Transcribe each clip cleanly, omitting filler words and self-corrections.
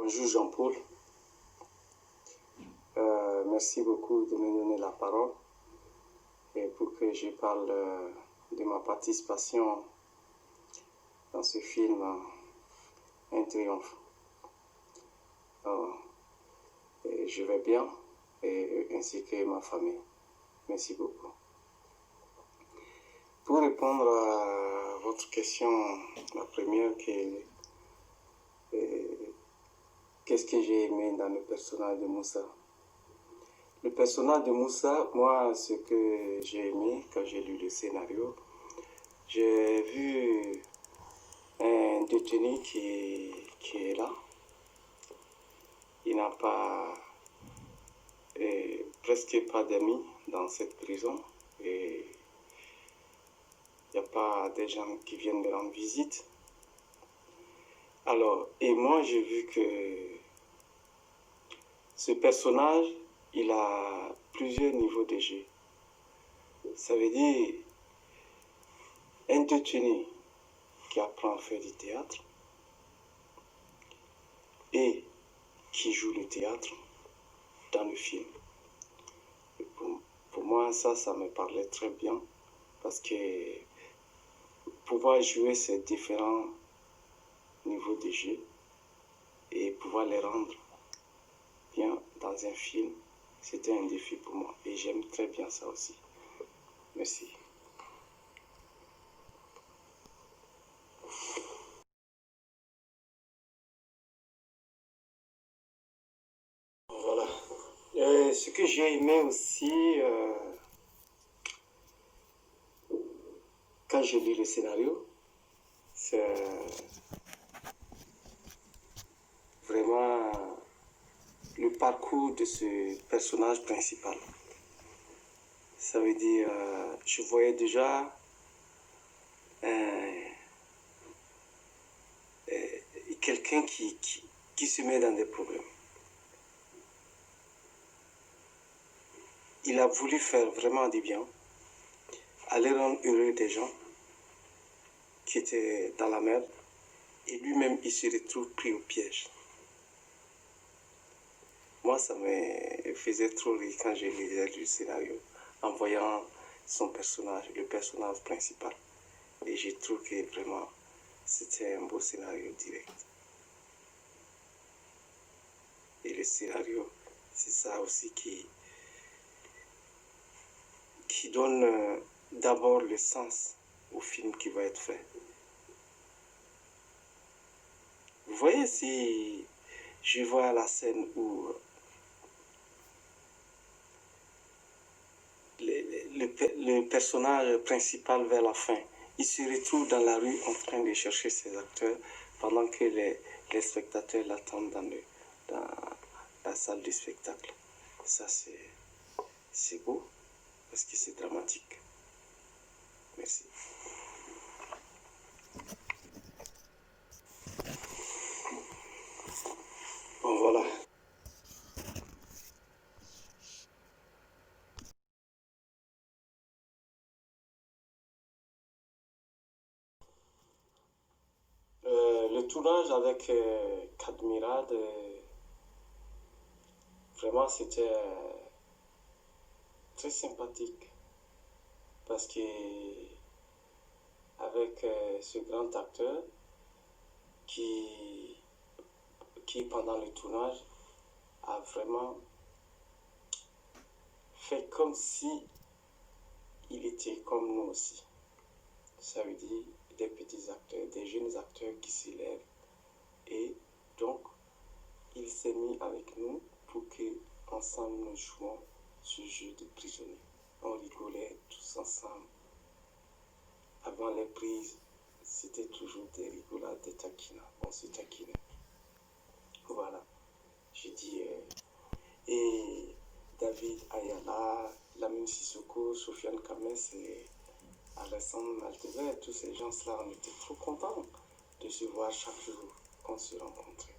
Bonjour Jean-Paul. Merci beaucoup de me donner la parole et pour que je parle de ma participation dans ce film Un triomphe. Je vais bien ainsi que ma famille. Merci beaucoup. Pour répondre à votre question, la première qu'est-ce que j'ai aimé dans le personnage de Moussa? Le personnage de Moussa, moi, ce que j'ai aimé quand j'ai lu le scénario, j'ai vu un détenu qui est là. Il n'a pas, presque pas d'amis dans cette prison. Et il n'y a pas des gens qui viennent lui rendre visite. Alors, et moi, j'ai vu que ce personnage, il a plusieurs niveaux de jeu. Ça veut dire un détenu qui apprend à faire du théâtre et qui joue le théâtre dans le film. Pour moi, ça me parlait très bien parce que pouvoir jouer ces différents niveaux de jeu et pouvoir les rendre bien dans un film, c'était un défi pour moi et j'aime très bien ça aussi. Merci. Voilà. Ce que j'ai aimé aussi, quand j'ai lu le scénario, c'est vraiment le parcours de ce personnage principal. Ça veut dire, je voyais déjà quelqu'un qui se met dans des problèmes. Il a voulu faire vraiment du bien, aller rendre heureux des gens qui étaient dans la merde, et lui-même, il se retrouve pris au piège. Moi, ça me faisait trop rire quand je lisais le scénario, en voyant son personnage, le personnage principal. Et j'ai trouvé que vraiment, c'était un beau scénario direct. Et le scénario, c'est ça aussi qui donne d'abord le sens au film qui va être fait. Vous voyez, si je vois la scène où le personnage principal vers la fin, il se retrouve dans la rue en train de chercher ses acteurs pendant que les spectateurs l'attendent dans la salle de spectacle. Ça, c'est beau parce que c'est dramatique. Merci. Bon, voilà. Le tournage avec Cadmirad, vraiment c'était très sympathique parce que avec ce grand acteur qui pendant le tournage a vraiment fait comme si il était comme nous aussi. Ça veut dire des petits acteurs, des jeunes acteurs qui s'élèvent. Et donc, il s'est mis avec nous pour que ensemble nous jouions ce jeu de prisonnier. On rigolait tous ensemble. Avant les prises, c'était toujours des rigolades, des taquinats. On se taquinait. Voilà. J'ai dit, et David Ayala, Lamine Sissoko, Sofiane Kames et Alessandre Malteser, tous ces gens-là, on était trop contents de se voir chaque jour qu'on se rencontrait.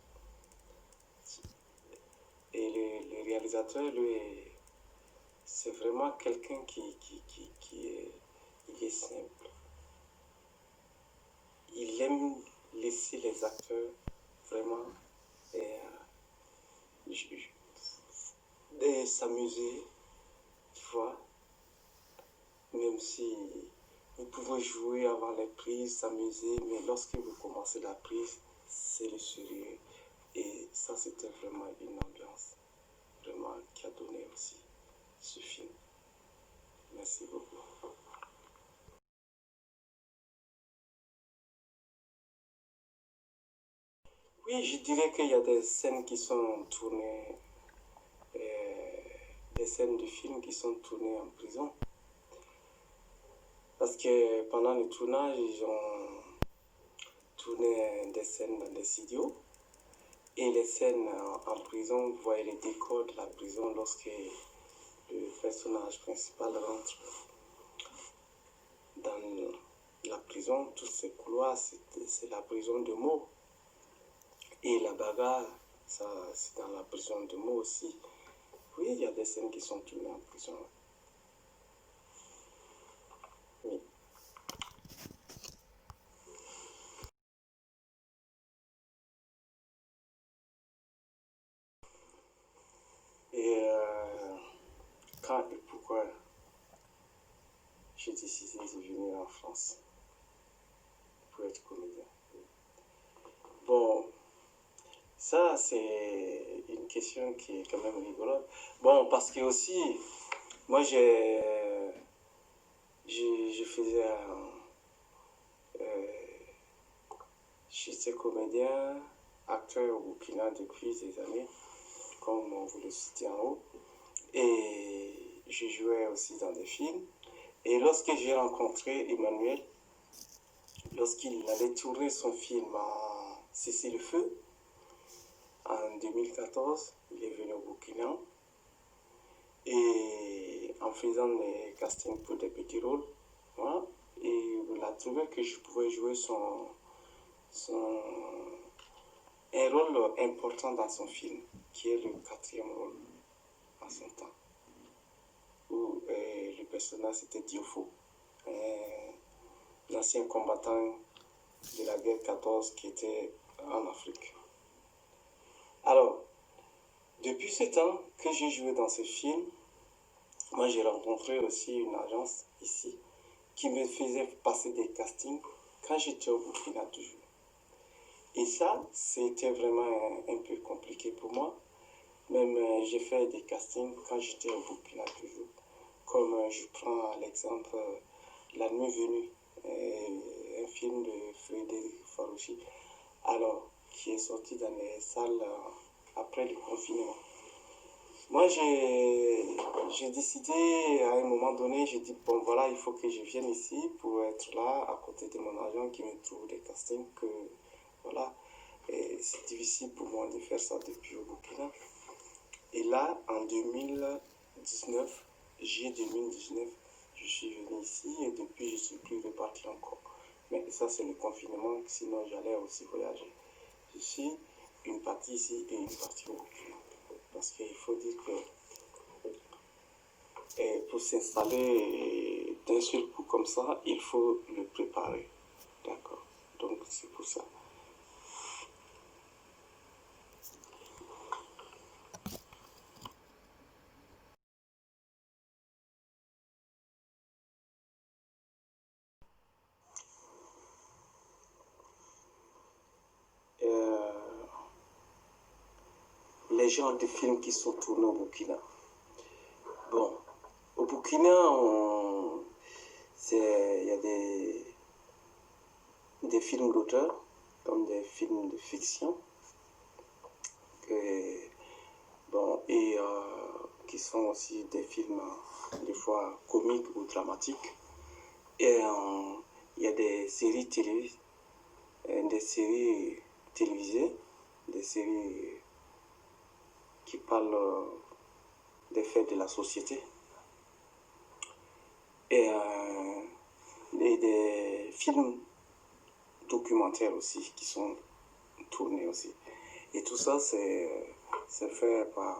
Et le réalisateur, lui, c'est vraiment quelqu'un qui est simple. Il aime laisser les acteurs vraiment Et s'amuser, tu vois, même si vous pouvez jouer avant les prises, s'amuser, mais lorsque vous commencez la prise, c'est le sérieux. Et ça, c'était vraiment une ambiance, vraiment, qui a donné aussi ce film. Merci beaucoup. Oui, je dirais qu'il y a des scènes qui sont tournées, euh, des scènes de films qui sont tournées en prison. Parce que pendant le tournage, ils ont tourné des scènes dans des studios. Et les scènes en prison, vous voyez les décors de la prison lorsque le personnage principal rentre dans la prison. Tous ces couloirs, c'est la prison de mots. Et la bagarre, ça, c'est dans la prison de mots aussi. Oui, il y a des scènes qui sont tournées en prison. Oui. Et quand et pourquoi j'ai décidé de venir en France pour être comédien. Bon, ça c'est une question qui est quand même rigolote. Bon, parce que aussi, moi je faisais j'étais comédien, acteur au Burkina depuis des années, comme on vous le citait en haut. Et je jouais aussi dans des films. Et lorsque j'ai rencontré Emmanuel, lorsqu'il allait tourner son film à Cessez le feu, en 2014, il est venu au Burkina. Et en faisant des castings pour des petits rôles, voilà, et il a trouvé que je pouvais jouer un rôle important dans son film, qui est le quatrième rôle en son temps, où le personnage c'était Diofo, un ancien combattant de la guerre 14 qui était en Afrique. Alors, depuis ce temps que j'ai joué dans ce film, moi j'ai rencontré aussi une agence ici qui me faisait passer des castings quand j'étais au Burkina toujours. Et ça, c'était vraiment un peu compliqué pour moi. Même j'ai fait des castings quand j'étais au Burkina toujours. Comme je prends l'exemple La Nuit Venue, un film de Frédéric Farouchi, alors qui est sorti dans les salles après le confinement. Moi, j'ai décidé à un moment donné, j'ai dit, bon voilà, il faut que je vienne ici pour être là, à côté de mon agent qui me trouve des castings, que voilà, c'est difficile pour moi de faire ça depuis au Burkina. Et là, en 2019, juillet 2019, je suis venu ici et depuis, je ne suis plus reparti encore. Mais ça, c'est le confinement, sinon j'allais aussi voyager. Je suis une partie ici et une partie au Burkina. Parce qu'il faut dire que pour s'installer d'un seul coup comme ça, il faut le préparer. D'accord. Donc c'est pour ça. Euh, les genres de films qui sont tournés au Burkina. Bon, au Burkina, il y a des films d'auteur, comme des films de fiction, et, bon, et qui sont aussi des films des fois comiques ou dramatiques. Et il y a des séries télévisées, des séries qui parlent des faits de la société. Et, des films documentaires aussi qui sont tournés aussi. Et tout ça, c'est fait par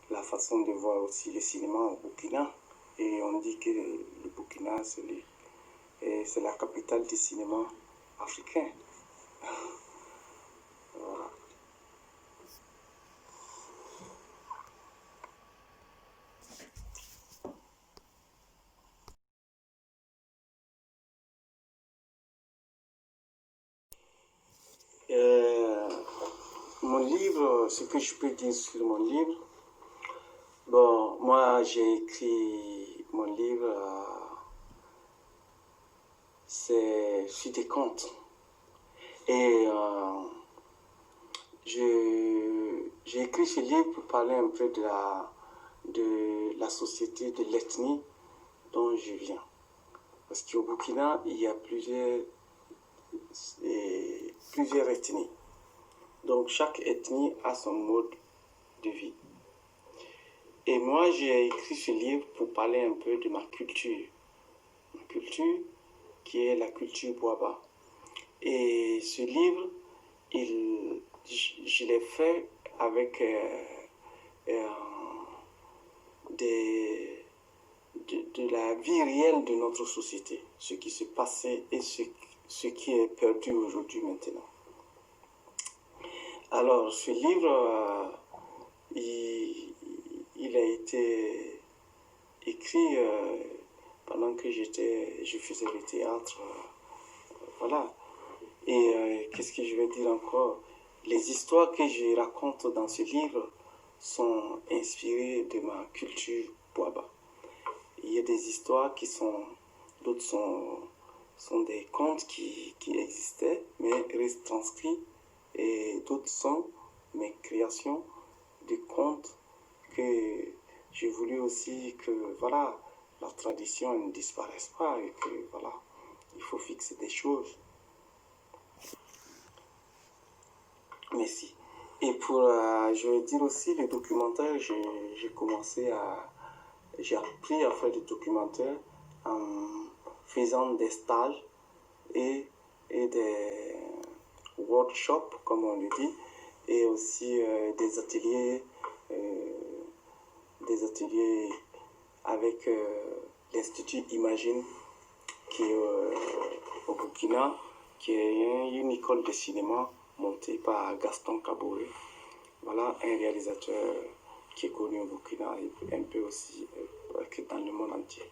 la façon de voir aussi le cinéma au Burkina. Et on dit que le Burkina, c'est la capitale du cinéma africain. Voilà. livre, ce que je peux dire sur mon livre, bon, moi j'ai écrit mon livre, c'est sur des contes. Et j'ai écrit ce livre pour parler un peu de la société, de l'ethnie dont je viens. Parce qu'au Burkina, il y a plusieurs ethnies. Donc chaque ethnie a son mode de vie. Et moi, j'ai écrit ce livre pour parler un peu de ma culture. Ma culture qui est la culture Boaba. Et ce livre, je l'ai fait avec de la vie réelle de notre société, ce qui se passait et ce qui est perdu aujourd'hui maintenant. Alors, ce livre, il a été écrit pendant que je faisais le théâtre. Voilà. Et qu'est-ce que je vais dire encore? Les histoires que je raconte dans ce livre sont inspirées de ma culture Boaba. Il y a des histoires d'autres sont des contes qui existaient, mais retranscrits, et d'autres sont mes créations de contes que j'ai voulu aussi que, voilà, la tradition ne disparaisse pas et que, voilà, il faut fixer des choses. Merci. Et pour, je vais dire aussi, les documentaires, j'ai appris à faire des documentaires en faisant des stages et des workshops, comme on le dit, et aussi des ateliers avec l'Institut Imagine, qui est au Burkina, qui est une école de cinéma montée par Gaston Kabouré. Voilà, un réalisateur qui est connu au Burkina et un peu aussi dans le monde entier.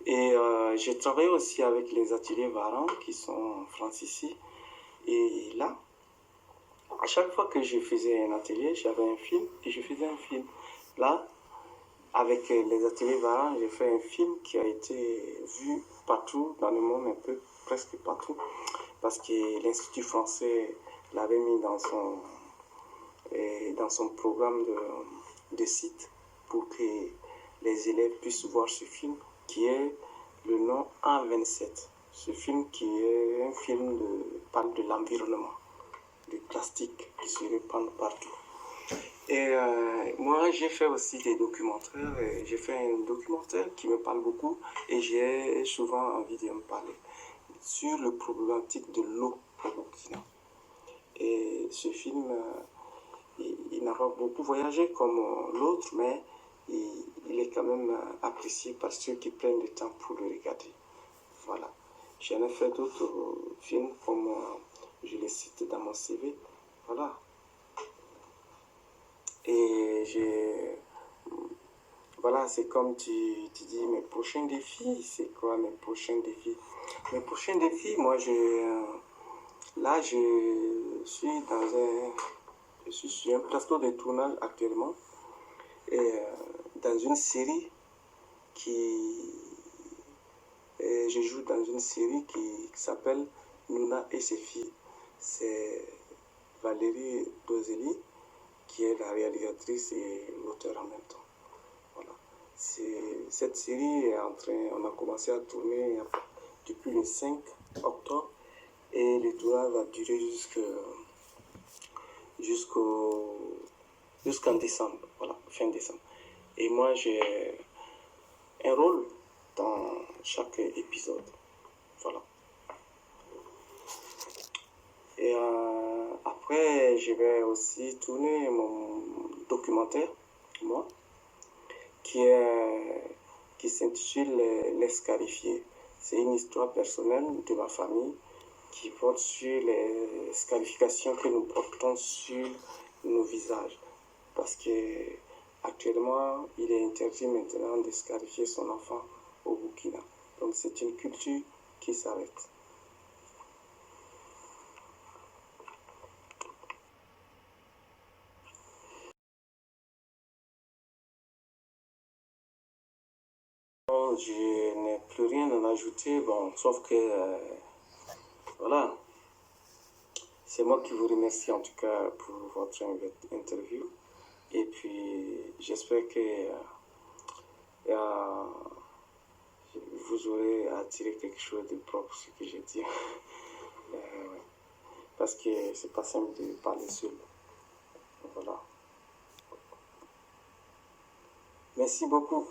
Et j'ai travaillé aussi avec les ateliers Varan qui sont en France ici. Et là, à chaque fois que je faisais un atelier, j'avais un film et je faisais un film. Là, avec les ateliers Varan, j'ai fait un film qui a été vu partout dans le monde, un peu, presque partout, parce que l'Institut français l'avait mis dans son programme de site pour que les élèves puissent voir ce film qui est le nom A27. Ce film qui est un film parle de l'environnement, du plastique qui se répand partout. Et moi, j'ai fait aussi des documentaires. J'ai fait un documentaire qui me parle beaucoup et j'ai souvent envie de me parler sur le problématique de l'eau au Burkina. Et ce film, il n'a pas beaucoup voyagé comme l'autre, mais il est quand même apprécié par ceux qui prennent le temps pour le regarder. Voilà. J'en ai fait d'autres films comme je les cite dans mon CV. Voilà. Et voilà, c'est comme tu dis, mes prochains défis, c'est quoi mes prochains défis? Mes prochains défis, moi, là, je suis sur un plateau de tournage actuellement, et dans une série je joue dans une série qui s'appelle Nouna et ses filles. C'est Valérie Dozeli qui est la réalisatrice et l'auteur en même temps. Voilà. Cette série on a commencé à tourner depuis le 5 octobre et le tournage va durer jusqu'en décembre, voilà, fin décembre. Et moi, j'ai un rôle dans chaque épisode. Voilà. Et après, je vais aussi tourner mon documentaire, moi, qui s'intitule Les Scarifiés. C'est une histoire personnelle de ma famille qui porte sur les scarifications que nous portons sur nos visages. Parce que actuellement, il est interdit maintenant de scarifier son enfant au Burkina. Donc c'est une culture qui s'arrête. Bon, je n'ai plus rien à ajouter, bon, sauf que, voilà, c'est moi qui vous remercie en tout cas pour votre interview. Et puis, j'espère que vous aurez à tirer quelque chose de propre, ce que j'ai dit. Parce que c'est pas simple de parler seul. Voilà. Merci beaucoup.